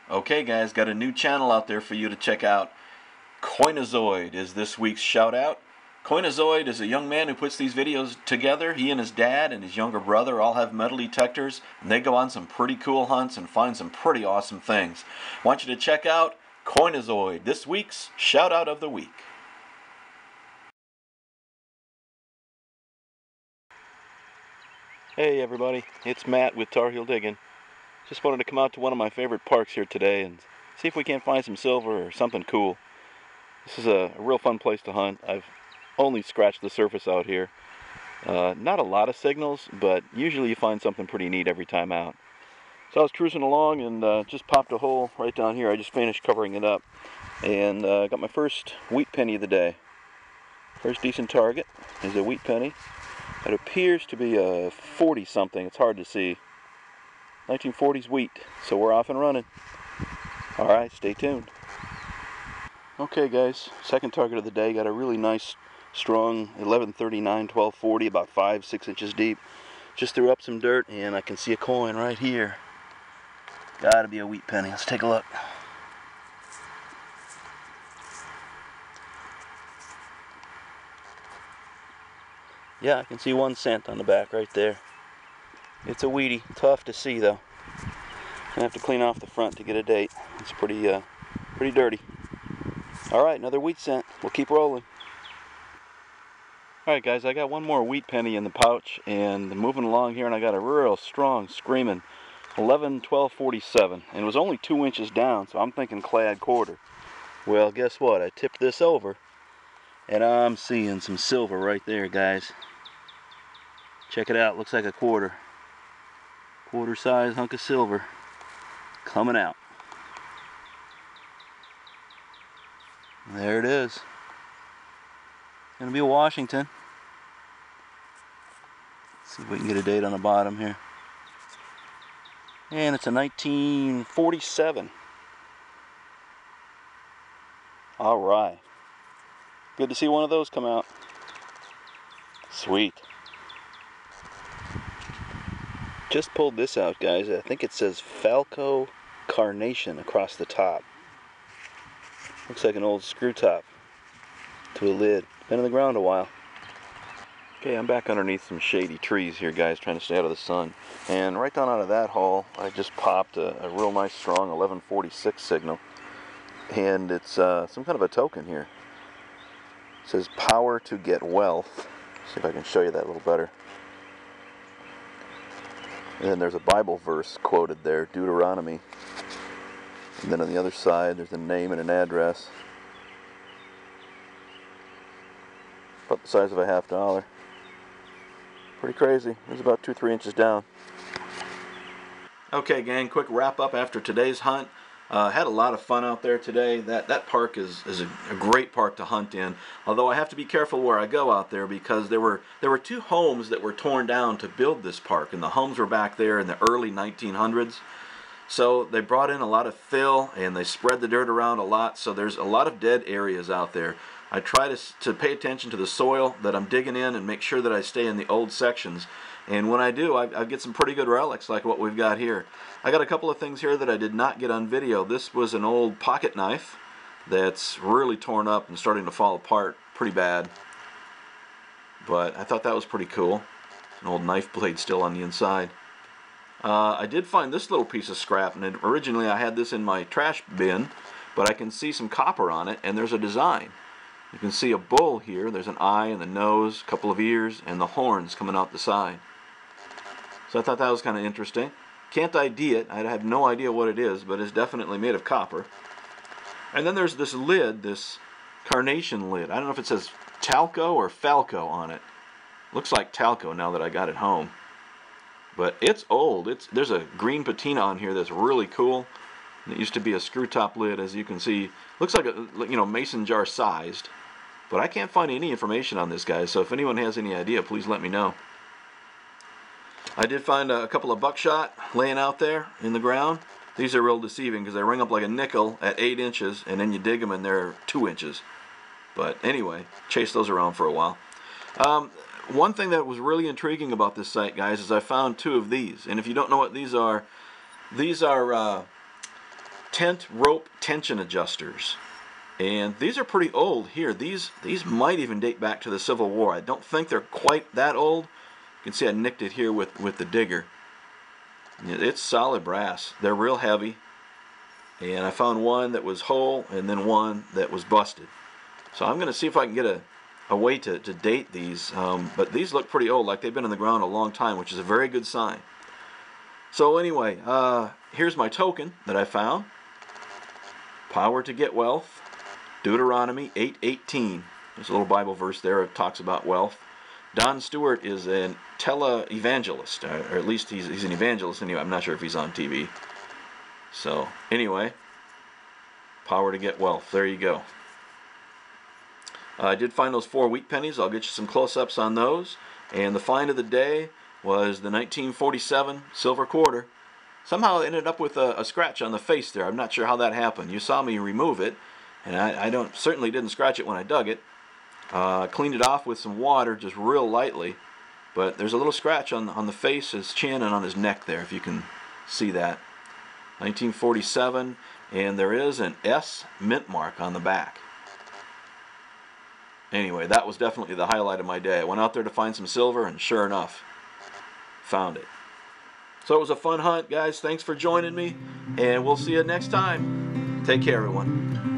Okay guys, got a new channel out there for you to check out. Coinozoid is this week's shout out. Coinozoid is a young man who puts these videos together. He and his dad and his younger brother all have metal detectors, and they go on some pretty cool hunts and find some pretty awesome things. I want you to check out Coinozoid, this week's shout out of the week. Hey everybody, it's Matt with Tar Heel Digging. Just wanted to come out to one of my favorite parks here today and see if we can't find some silver or something cool. This is a real fun place to hunt. I've only scratched the surface out here. Not a lot of signals, but usually you find something pretty neat every time out. So I was cruising along and just popped a hole right down here. I just finished covering it up and got my first wheat penny of the day. First decent target is a wheat penny. It appears to be a 40 something. It's hard to see. 1940s wheat. So we're off and running. Alright, stay tuned. Okay guys, second target of the day. Got a really nice strong 1139 1240, about 5-6 inches deep. Just threw up some dirt and I can see a coin right here. Gotta be a wheat penny. Let's take a look. Yeah, I can see 1 cent on the back right there. It's a wheatie. Tough to see though. I have to clean off the front to get a date. It's pretty dirty. Alright, another wheat cent. We'll keep rolling. Alright guys, I got one more wheat penny in the pouch and moving along here, and I got a real strong screaming 11-12-47, and it was only 2 inches down, so I'm thinking clad quarter. Well, guess what? I tipped this over and I'm seeing some silver right there, guys. Check it out. Looks like a quarter size hunk of silver coming out. There it is. Gonna be a Washington. Let's see if we can get a date on the bottom here. And it's a 1947. Alright. Good to see one of those come out. Sweet. Just pulled this out, guys. I think it says Falco Carnation across the top. Looks like an old screw top to a lid. Been in the ground a while. Okay, I'm back underneath some shady trees here, guys, trying to stay out of the sun. And right down out of that hole, I just popped a real nice strong 1146 signal. And it's some kind of a token here. It says power to get wealth. See if I can show you that a little better. And then there's a Bible verse quoted there, Deuteronomy. And then on the other side, there's a name and an address. About the size of a $50. Pretty crazy. It was about 2-3 inches down. Okay gang, quick wrap up after today's hunt. Had a lot of fun out there today. That park is a great park to hunt in. Although I have to be careful where I go out there, because there were 2 homes that were torn down to build this park, and the homes were back there in the early 1900s. So they brought in a lot of fill and they spread the dirt around a lot. So there's a lot of dead areas out there. I try to pay attention to the soil that I'm digging in and make sure that I stay in the old sections. And when I do, I get some pretty good relics like what we've got here. I got a couple of things here that I did not get on video. This was an old pocket knife that's really torn up and starting to fall apart pretty bad. But I thought that was pretty cool. An old knife blade still on the inside. I did find this little piece of scrap, and originally I had this in my trash bin, but I can see some copper on it, and there's a design. You can see a bull here. There's an eye and the nose, a couple of ears, and the horns coming out the side. So I thought that was kind of interesting. Can't ID it. I have no idea what it is, but it's definitely made of copper. And then there's this lid, this carnation lid. I don't know if it says talco or falco on it. Looks like talco now that I got it home. But it's old. There's a green patina on here that's really cool. And it used to be a screw top lid, as you can see. Looks like a mason jar sized. But I can't find any information on this, guys. So if anyone has any idea, please let me know. I did find a couple of buckshot laying out there in the ground. These are real deceiving because they ring up like a nickel at 8 inches, and then you dig them and they're 2 inches. But anyway, chase those around for a while. One thing that was really intriguing about this site, guys, is I found 2 of these. And if you don't know what these are tent rope tension adjusters. And these are pretty old here. These might even date back to the Civil War. I don't think they're quite that old. You can see I nicked it here with the digger. It's solid brass. They're real heavy. And I found one that was whole and then one that was busted. So I'm going to see if I can get a way to date these. But these look pretty old, like they've been in the ground a long time, which is a very good sign. So anyway, here's my token that I found. Power to get wealth. Deuteronomy 8:18. There's a little Bible verse there that talks about wealth. Don Stewart is a tele-evangelist, or at least he's an evangelist anyway. I'm not sure if he's on TV. So anyway, power to get wealth. There you go. I did find those 4 wheat pennies. I'll get you some close-ups on those. And the find of the day was the 1947 silver quarter. Somehow I ended up with a scratch on the face there. I'm not sure how that happened. You saw me remove it. And I certainly didn't scratch it when I dug it. Cleaned it off with some water, just real lightly. But there's a little scratch on the face, his chin, and on his neck there, if you can see that. 1947, and there is an S mint mark on the back. Anyway, that was definitely the highlight of my day. I went out there to find some silver, and sure enough, found it. So it was a fun hunt, guys. Thanks for joining me, and we'll see you next time. Take care, everyone.